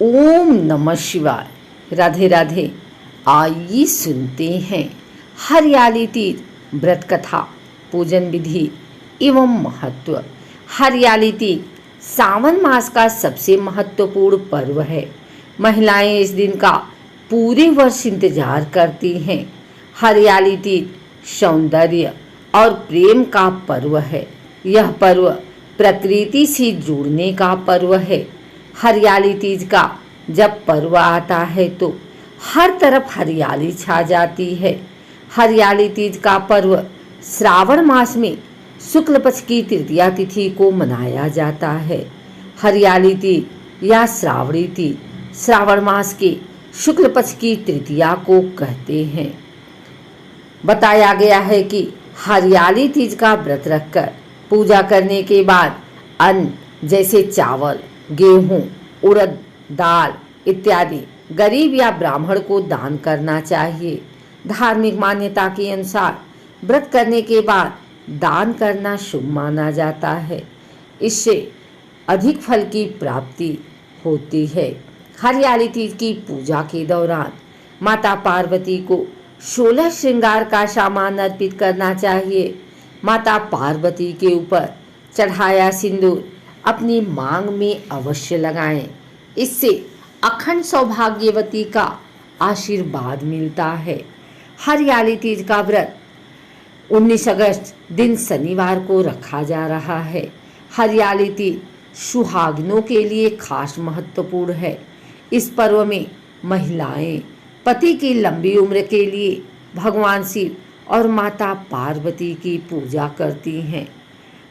ओम नमः शिवाय। राधे राधे। आइए सुनते हैं हरियाली तीज व्रत कथा, पूजन विधि एवं महत्व। हरियाली तीज सावन मास का सबसे महत्वपूर्ण पर्व है। महिलाएं इस दिन का पूरे वर्ष इंतजार करती हैं। हरियाली तीज सौंदर्य और प्रेम का पर्व है। यह पर्व प्रकृति से जुड़ने का पर्व है। हरियाली तीज का जब पर्व आता है तो हर तरफ हरियाली छा जाती है। हरियाली तीज का पर्व श्रावण मास में शुक्ल पक्ष की तृतीया तिथि को मनाया जाता है। हरियाली तीज या श्रावणी तीज श्रावण मास के शुक्ल पक्ष की तृतीया को कहते हैं। बताया गया है कि हरियाली तीज का व्रत रखकर पूजा करने के बाद अन्न जैसे चावल, गेहूं, उड़द दाल इत्यादि गरीब या ब्राह्मण को दान करना चाहिए। धार्मिक मान्यता के अनुसार व्रत करने के बाद दान करना शुभ माना जाता है। इससे अधिक फल की प्राप्ति होती है। हरियाली तीज की पूजा के दौरान माता पार्वती को 16 श्रृंगार का सामान अर्पित करना चाहिए। माता पार्वती के ऊपर चढ़ाया सिंदूर अपनी मांग में अवश्य लगाएं। इससे अखंड सौभाग्यवती का आशीर्वाद मिलता है। हरियाली तीज का व्रत 19 अगस्त दिन शनिवार को रखा जा रहा है। हरियाली तीज सुहागिनों के लिए खास महत्वपूर्ण है। इस पर्व में महिलाएं पति की लंबी उम्र के लिए भगवान शिव और माता पार्वती की पूजा करती हैं।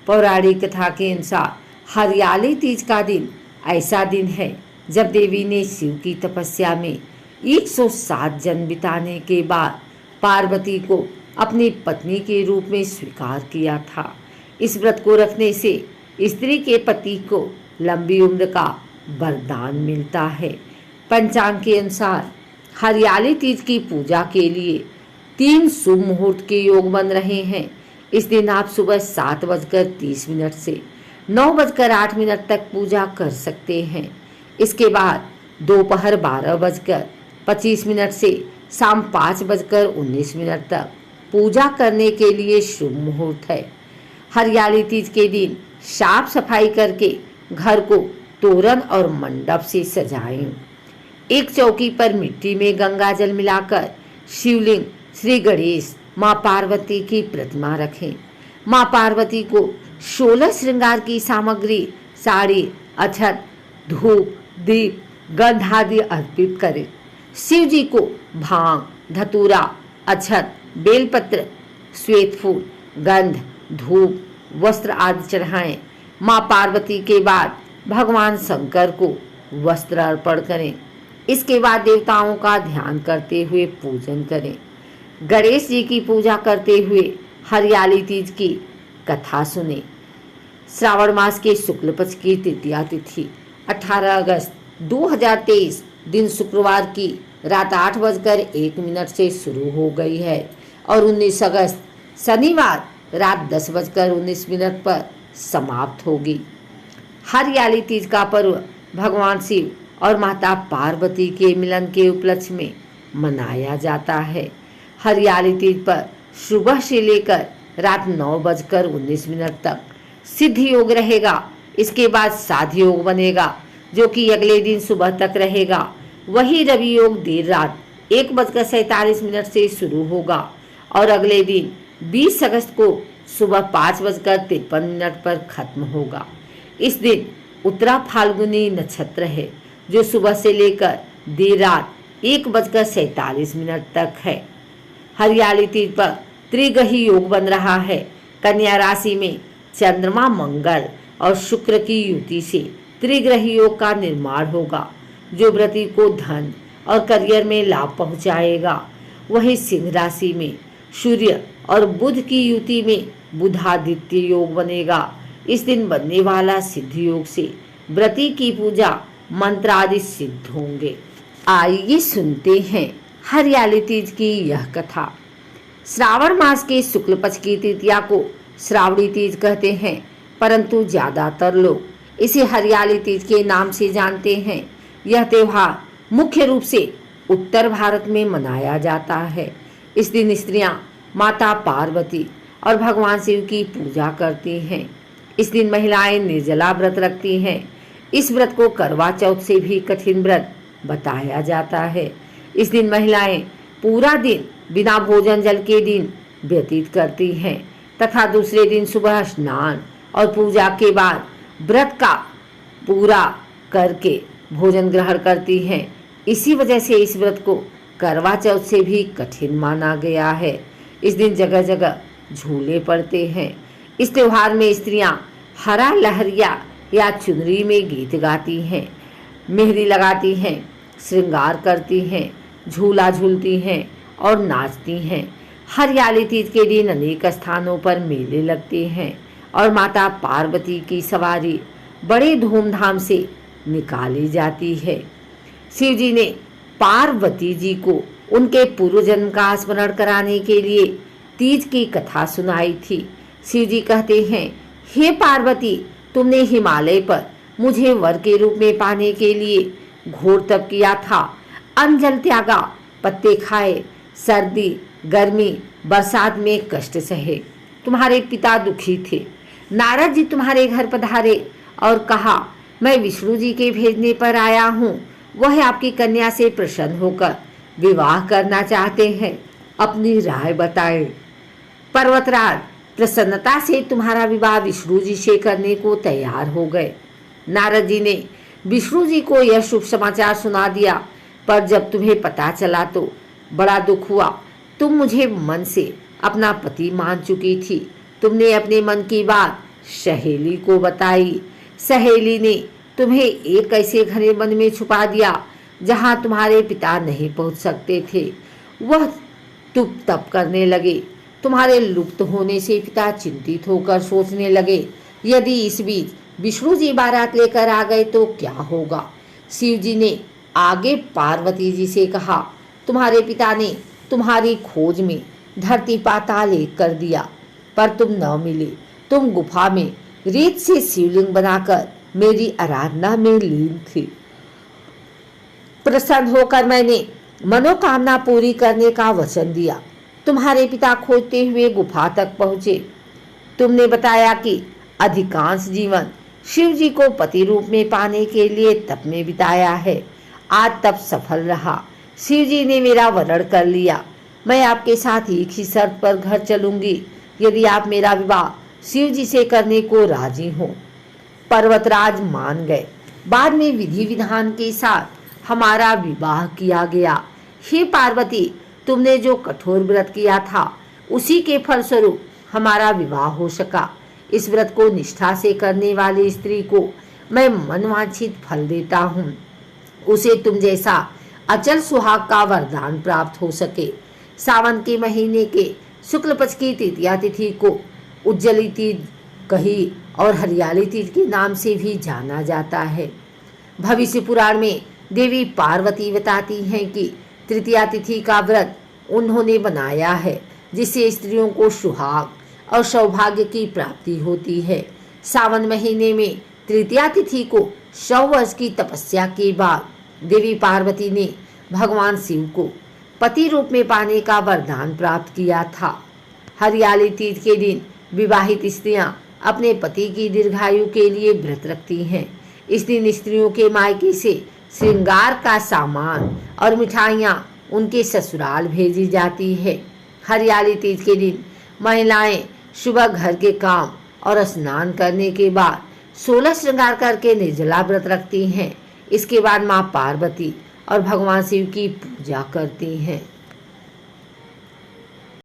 पौराणिक कथा के अनुसार हरियाली तीज का दिन ऐसा दिन है जब देवी ने शिव की तपस्या में 107 जन्म बिताने के बाद पार्वती को अपनी पत्नी के रूप में स्वीकार किया था। इस व्रत को रखने से स्त्री के पति को लंबी उम्र का वरदान मिलता है। पंचांग के अनुसार हरियाली तीज की पूजा के लिए 3 शुभ मुहूर्त के योग बन रहे हैं। इस दिन आप सुबह 7:30 से 9:08 तक पूजा कर सकते हैं। इसके बाद दोपहर 12:25 से शाम 5:19 तक पूजा करने के लिए शुभ मुहूर्त है। हरियाली तीज के दिन साफ सफाई करके घर को तोरण और मंडप से सजाएं। एक चौकी पर मिट्टी में गंगा जल मिलाकर शिवलिंग, श्री गणेश, माँ पार्वती की प्रतिमा रखें। माँ पार्वती को 16 श्रृंगार की सामग्री, साड़ी, अक्षत, धूप, दीप, गंध आदि अर्पित करें। शिव जी को भांग, धतूरा, अक्षत, बेलपत्र, श्वेत फूल, गंध, धूप, वस्त्र आदि चढ़ाएं। माँ पार्वती के बाद भगवान शंकर को वस्त्र अर्पण करें। इसके बाद देवताओं का ध्यान करते हुए पूजन करें। गणेश जी की पूजा करते हुए हरियाली तीज की कथा सुने। श्रावण मास के शुक्ल पक्ष की तृतीया तिथि 18 अगस्त 2023 दिन शुक्रवार की रात 8:01 से शुरू हो गई है और 19 अगस्त शनिवार रात 10:19 पर समाप्त होगी। हरियाली तीज का पर्व भगवान शिव और माता पार्वती के मिलन के उपलक्ष्य में मनाया जाता है। हरियाली तीज पर सुबह से लेकर रात 9:19 तक सिद्ध योग रहेगा। इसके बाद साध योग बनेगा जो कि अगले दिन सुबह तक रहेगा। वही रवि योग देर रात 1:47 से शुरू होगा और अगले दिन 20 अगस्त को सुबह 5:53 पर खत्म होगा। इस दिन उत्तरा फाल्गुनी नक्षत्र है जो सुबह से लेकर देर रात 1:47 तक है। हरियाली तीज पर त्रिग्रही योग बन रहा है। कन्या राशि में चंद्रमा, मंगल और शुक्र की युति से त्रिग्रही योग का निर्माण होगा जो व्रती को धन और करियर में लाभ पहुंचाएगा। वहीं सिंह राशि में सूर्य और बुध की युति में बुधादित्य योग बनेगा। इस दिन बनने वाला सिद्ध योग से व्रती की पूजा मंत्र आदि सिद्ध होंगे। आइए सुनते हैं हरियाली तीज की यह कथा। श्रावण मास के शुक्ल पक्ष की तृतीया को श्रावणी तीज कहते हैं, परंतु ज्यादातर लोग इसे हरियाली तीज के नाम से जानते हैं। यह त्योहार मुख्य रूप से उत्तर भारत में मनाया जाता है। इस दिन स्त्रियां माता पार्वती और भगवान शिव की पूजा करती हैं। इस दिन महिलाएं निर्जला व्रत रखती हैं। इस व्रत को करवा चौथ से भी कठिन व्रत बताया जाता है। इस दिन महिलाएं पूरा दिन बिना भोजन जल के दिन व्यतीत करती हैं तथा दूसरे दिन सुबह स्नान और पूजा के बाद व्रत का पूरा करके भोजन ग्रहण करती हैं। इसी वजह से इस व्रत को करवा चौथ से भी कठिन माना गया है। इस दिन जगह जगह झूले पड़ते हैं। इस त्योहार में स्त्रियां हरा लहरिया या चुनरी में गीत गाती हैं, मेहंदी लगाती हैं, श्रृंगार करती हैं, झूला झूलती हैं और नाचती हैं। हरियाली तीज के दिन अनेक स्थानों पर मेले लगते हैं और माता पार्वती की सवारी बड़े धूमधाम से निकाली जाती है। शिव जी ने पार्वती जी को उनके पूर्व जन्म का स्मरण कराने के लिए तीज की कथा सुनाई थी। शिव जी कहते हैं, हे पार्वती, तुमने हिमालय पर मुझे वर के रूप में पाने के लिए घोर तप किया था। अन्न जल त्यागा, पत्ते खाए, सर्दी गर्मी बरसात में कष्ट सहे। तुम्हारे पिता दुखी थे। नारद जी तुम्हारे घर पधारे और कहा, मैं विष्णु जी के भेजने पर आया हूँ। वह आपकी कन्या से प्रसन्न होकर विवाह करना चाहते हैं। अपनी राय बताएं। पर्वतराज प्रसन्नता से तुम्हारा विवाह विष्णु जी से करने को तैयार हो गए। नारद जी ने विष्णु जी को यह शुभ समाचार सुना दिया, पर जब तुम्हें पता चला तो बड़ा दुख हुआ। तुम मुझे मन से अपना पति मान चुकी थी। तुमने अपने मन की बात सहेली को बताई। सहेली ने तुम्हें एक ऐसे घने वन में छुपा दिया जहां तुम्हारे पिता नहीं पहुंच सकते थे। वह तुप तप करने लगे। तुम्हारे लुप्त होने से पिता चिंतित होकर सोचने लगे, यदि इस बीच विष्णु जी बारात लेकर आ गए तो क्या होगा। शिव जी ने आगे पार्वती जी से कहा, तुम्हारे पिता ने तुम्हारी खोज में धरती पाताल एक कर दिया, पर तुम न मिले। तुम गुफा में रेत से शिवलिंग बनाकर मेरी आराधना में लीन थी। प्रसन्न होकर मैंने मनोकामना पूरी करने का वचन दिया। तुम्हारे पिता खोजते हुए गुफा तक पहुँचे। तुमने बताया कि अधिकांश जीवन शिव जी को पति रूप में पाने के लिए तप में बिताया है। आज तप सफल रहा। शिव जी ने मेरा वरण कर लिया। मैं आपके साथ एक ही शर्त पर घर चलूंगी, यदि आप मेरा विवाह शिव जी से करने को राजी हो। पर्वतराज मान गए। बाद में विधि विधान के साथ हमारा विवाह किया गया। हे पार्वती, तुमने जो कठोर व्रत किया था उसी के फलस्वरूप हमारा विवाह हो सका। इस व्रत को निष्ठा से करने वाली स्त्री को मैं मनवांछित फल देता हूँ। उसे तुम जैसा अचल सुहाग का वरदान प्राप्त हो सके। सावन के महीने के शुक्ल पक्ष की तृतीया तिथि को उज्जली तीज कही और हरियाली तीज के नाम से भी जाना जाता है। भविष्य पुराण में देवी पार्वती बताती हैं कि तृतीया तिथि का व्रत उन्होंने बनाया है, जिससे स्त्रियों को सुहाग और सौभाग्य की प्राप्ति होती है। सावन महीने में तृतीया तिथि को 100 वर्ष की तपस्या के बाद देवी पार्वती ने भगवान शिव को पति रूप में पाने का वरदान प्राप्त किया था। हरियाली तीज के दिन विवाहित स्त्रियां अपने पति की दीर्घायु के लिए व्रत रखती हैं। इस दिन स्त्रियों के मायके से श्रृंगार का सामान और मिठाइयाँ उनके ससुराल भेजी जाती है। हरियाली तीज के दिन महिलाएं सुबह घर के काम और स्नान करने के बाद 16 श्रृंगार करके निर्जला व्रत रखती हैं। इसके बाद माँ पार्वती और भगवान शिव की पूजा करती हैं।